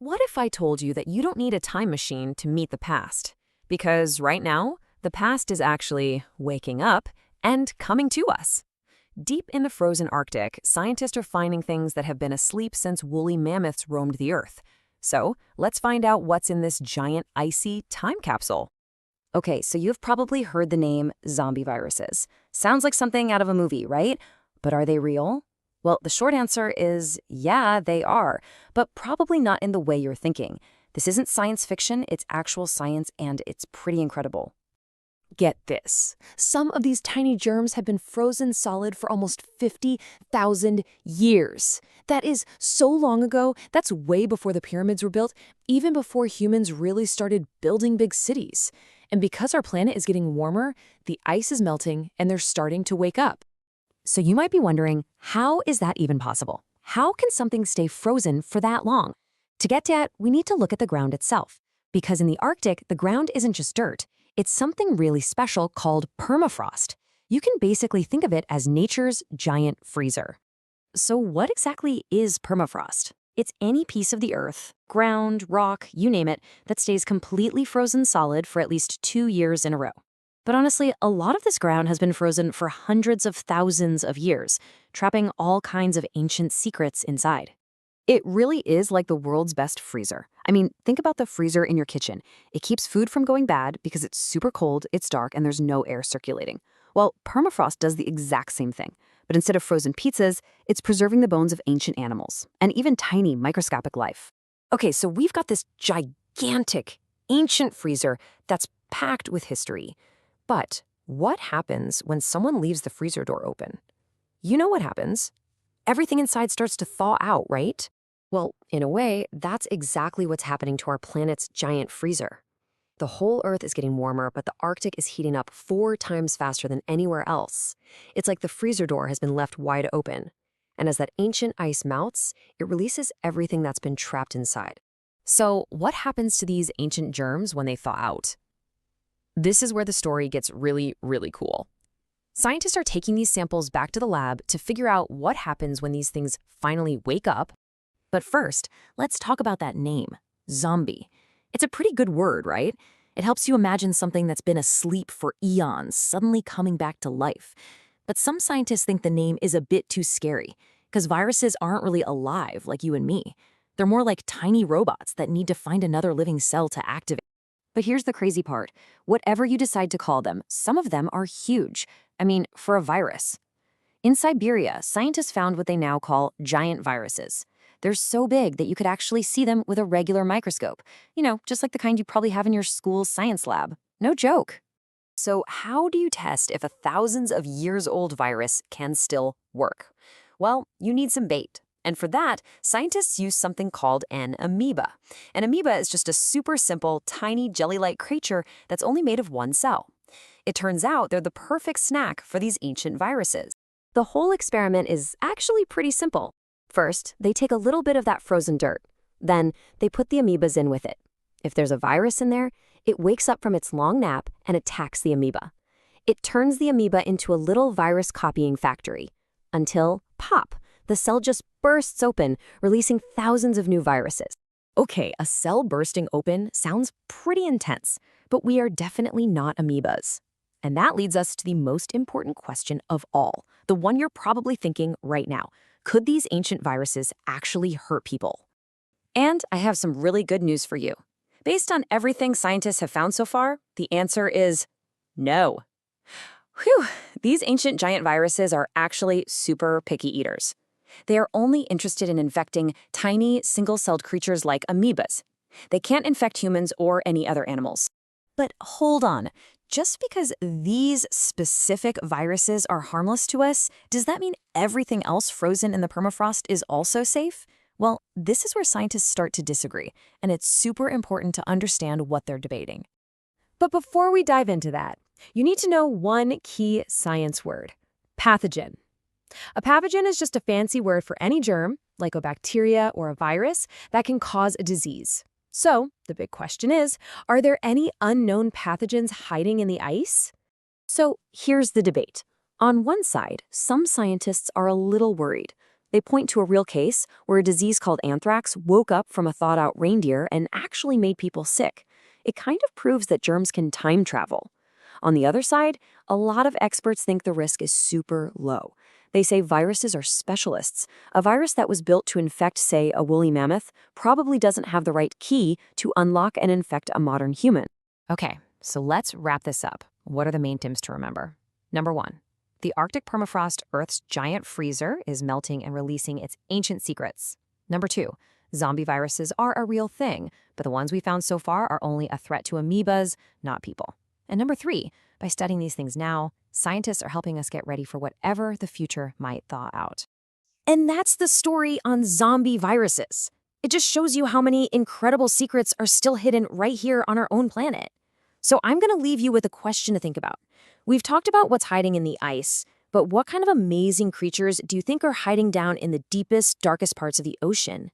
What if I told you that you don't need a time machine to meet the past? Because right now, the past is actually waking up and coming to us. Deep in the frozen Arctic, scientists are finding things that have been asleep since woolly mammoths roamed the Earth. So, let's find out what's in this giant icy time capsule. Okay, so you've probably heard the name zombie viruses. Sounds like something out of a movie, right? But are they real? Well, the short answer is yeah, they are, but probably not in the way you're thinking. This isn't science fiction, it's actual science, and it's pretty incredible. Get this. Some of these tiny germs have been frozen solid for almost 50,000 years. That is so long ago, that's way before the pyramids were built, even before humans really started building big cities. And because our planet is getting warmer, the ice is melting and they're starting to wake up. So you might be wondering, how is that even possible? How can something stay frozen for that long? To get to that, we need to look at the ground itself. Because in the Arctic, the ground isn't just dirt. It's something really special called permafrost. You can basically think of it as nature's giant freezer. So what exactly is permafrost? It's any piece of the earth, ground, rock, you name it, that stays completely frozen solid for at least 2 years in a row. But honestly, a lot of this ground has been frozen for hundreds of thousands of years, trapping all kinds of ancient secrets inside. It really is like the world's best freezer. I mean, think about the freezer in your kitchen. It keeps food from going bad because it's super cold, it's dark, and there's no air circulating. Well, permafrost does the exact same thing. But instead of frozen pizzas, it's preserving the bones of ancient animals and even tiny microscopic life. Okay, so we've got this gigantic, ancient freezer that's packed with history. But what happens when someone leaves the freezer door open? You know what happens. Everything inside starts to thaw out, right? Well, in a way, that's exactly what's happening to our planet's giant freezer. The whole Earth is getting warmer, but the Arctic is heating up 4 times faster than anywhere else. It's like the freezer door has been left wide open. And as that ancient ice melts, it releases everything that's been trapped inside. So, what happens to these ancient germs when they thaw out? This is where the story gets really, really cool. Scientists are taking these samples back to the lab to figure out what happens when these things finally wake up. But first, let's talk about that name, zombie. It's a pretty good word, right? It helps you imagine something that's been asleep for eons suddenly coming back to life. But some scientists think the name is a bit too scary, because viruses aren't really alive like you and me. They're more like tiny robots that need to find another living cell to activate. But here's the crazy part. Whatever you decide to call them, some of them are huge. I mean, for a virus. In Siberia, scientists found what they now call giant viruses. They're so big that you could actually see them with a regular microscope. You know, just like the kind you probably have in your school's science lab. No joke. So how do you test if a thousands of years old virus can still work? Well, you need some bait. And for that, scientists use something called an amoeba. An amoeba is just a super simple, tiny jelly-like creature that's only made of one cell. It turns out they're the perfect snack for these ancient viruses. The whole experiment is actually pretty simple. First, they take a little bit of that frozen dirt. Then, they put the amoebas in with it. If there's a virus in there, it wakes up from its long nap and attacks the amoeba. It turns the amoeba into a little virus copying factory. Until, pop, the cell just bursts open, releasing thousands of new viruses. Okay, a cell bursting open sounds pretty intense, but we are definitely not amoebas. And that leads us to the most important question of all, the one you're probably thinking right now. Could these ancient viruses actually hurt people? And I have some really good news for you. Based on everything scientists have found so far, the answer is no. Whew, these ancient giant viruses are actually super picky eaters. They are only interested in infecting tiny, single-celled creatures like amoebas. They can't infect humans or any other animals. But hold on. Just because these specific viruses are harmless to us, does that mean everything else frozen in the permafrost is also safe? Well, this is where scientists start to disagree, and it's super important to understand what they're debating. But before we dive into that, you need to know one key science word: pathogen. A pathogen is just a fancy word for any germ, like a bacteria or a virus, that can cause a disease. So, the big question is, are there any unknown pathogens hiding in the ice? So, here's the debate. On one side, some scientists are a little worried. They point to a real case where a disease called anthrax woke up from a thawed-out reindeer and actually made people sick. It kind of proves that germs can time travel. On the other side, a lot of experts think the risk is super low. They say viruses are specialists. A virus that was built to infect, say, a woolly mammoth probably doesn't have the right key to unlock and infect a modern human. Okay, so let's wrap this up. What are the main tips to remember? Number 1. The Arctic permafrost, Earth's giant freezer, is melting and releasing its ancient secrets. Number 2. Zombie viruses are a real thing, but the ones we found so far are only a threat to amoebas, not people. And number 3, by studying these things now, scientists are helping us get ready for whatever the future might thaw out. And that's the story on zombie viruses. It just shows you how many incredible secrets are still hidden right here on our own planet. So I'm going to leave you with a question to think about. We've talked about what's hiding in the ice, but what kind of amazing creatures do you think are hiding down in the deepest, darkest parts of the ocean?